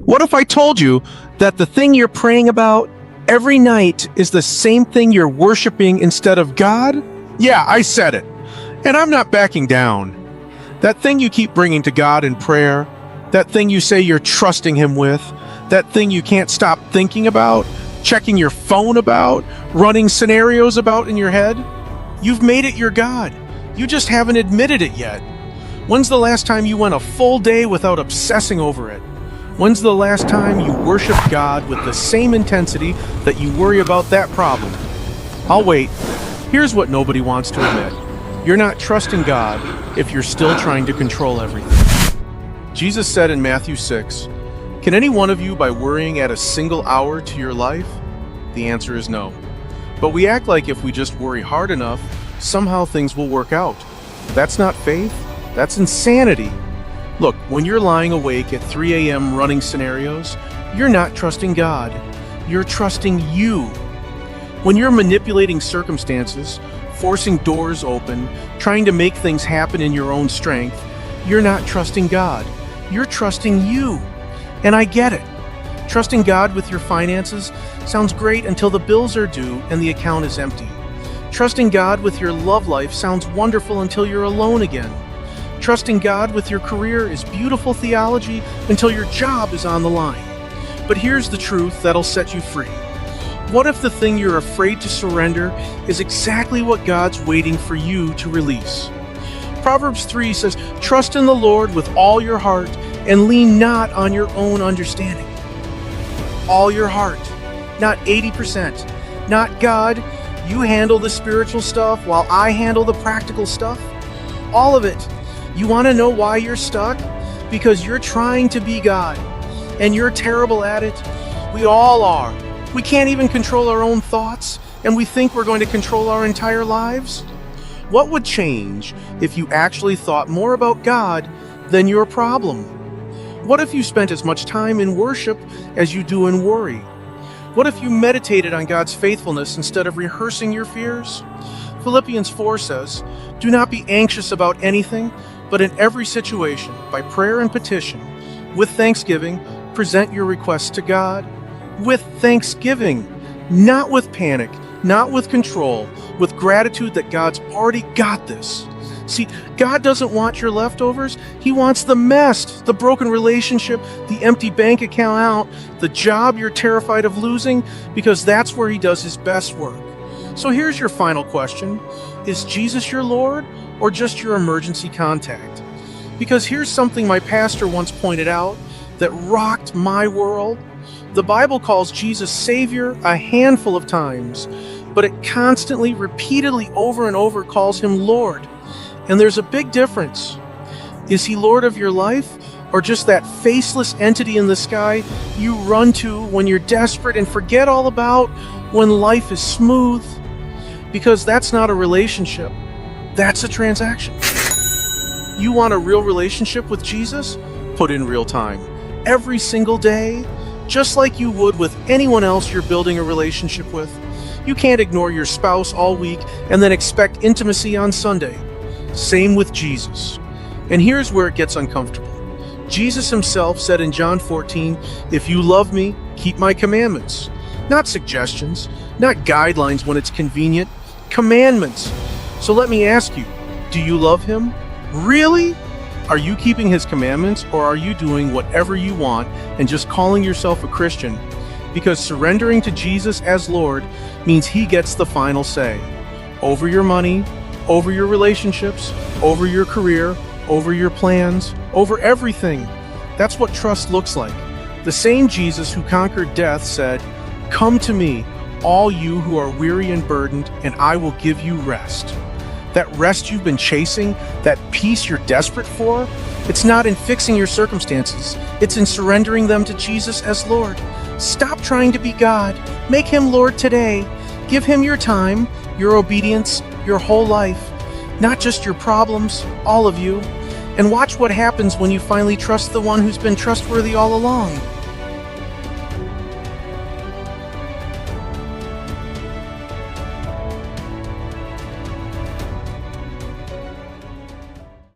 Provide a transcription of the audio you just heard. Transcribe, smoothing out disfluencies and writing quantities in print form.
What if I told you that the thing you're praying about every night is the same thing you're worshiping instead of God? Yeah, I said it. And I'm not backing down. That thing you keep bringing to God in prayer, that thing you say you're trusting Him with, that thing you can't stop thinking about, checking your phone about, running scenarios about in your head, you've made it your God. You just haven't admitted it yet. When's the last time you went a full day without obsessing over it? When's the last time you worshiped God with the same intensity that you worry about that problem? I'll wait. Here's what nobody wants to admit. You're not trusting God if you're still trying to control everything. Jesus said in Matthew 6, "Can any one of you, by worrying, add a single hour to your life?" The answer is no. But we act like if we just worry hard enough, somehow things will work out. That's not faith. That's insanity. Look, when you're lying awake at 3 a.m. running scenarios, you're not trusting God. You're trusting you. When you're manipulating circumstances, forcing doors open, trying to make things happen in your own strength, you're not trusting God. You're trusting you. And I get it. Trusting God with your finances sounds great until the bills are due and the account is empty. Trusting God with your love life sounds wonderful until you're alone again. Trusting God with your career is beautiful theology until your job is on the line. But here's the truth that'll set you free. What if the thing you're afraid to surrender is exactly what God's waiting for you to release? Proverbs 3 says, "Trust in the Lord with all your heart and lean not on your own understanding." All your heart, not 80%. Not God, you handle the spiritual stuff while I handle the practical stuff. All of it. You want to know why you're stuck? Because you're trying to be God, and you're terrible at it. We all are. We can't even control our own thoughts, and we think we're going to control our entire lives. What would change if you actually thought more about God than your problem? What if you spent as much time in worship as you do in worry? What if you meditated on God's faithfulness instead of rehearsing your fears? Philippians 4 says, "Do not be anxious about anything, but in every situation, by prayer and petition, with thanksgiving, present your requests to God." With thanksgiving, not with panic, not with control, with gratitude that God's already got this. See, God doesn't want your leftovers. He wants the mess, the broken relationship, the empty bank account out, the job you're terrified of losing, because that's where He does His best work. So here's your final question. Is Jesus your Lord or just your emergency contact? Because here's something my pastor once pointed out that rocked my world. The Bible calls Jesus Savior a handful of times, but it constantly, repeatedly, over and over calls Him Lord. And there's a big difference. Is He Lord of your life, or just that faceless entity in the sky you run to when you're desperate and forget all about when life is smooth? Because that's not a relationship. That's a transaction. You want a real relationship with Jesus? Put in real time. Every single day, just like you would with anyone else you're building a relationship with. You can't ignore your spouse all week and then expect intimacy on Sunday. Same with Jesus. And here's where it gets uncomfortable. Jesus Himself said in John 14, "If you love me, keep my commandments." Not suggestions, not guidelines when it's convenient, commandments. So let me ask you, do you love Him? Really? Are you keeping His commandments, or are you doing whatever you want and just calling yourself a Christian? Because surrendering to Jesus as Lord means He gets the final say. Over your money, over your relationships, over your career, over your plans, over everything. That's what trust looks like. The same Jesus who conquered death said, "Come to me, all you who are weary and burdened, and I will give you rest." That rest you've been chasing, that peace you're desperate for, it's not in fixing your circumstances. It's in surrendering them to Jesus as Lord. Stop trying to be God. Make Him Lord today. Give Him your time, your obedience, your whole life. Not just your problems, all of you. And watch what happens when you finally trust the one who's been trustworthy all along.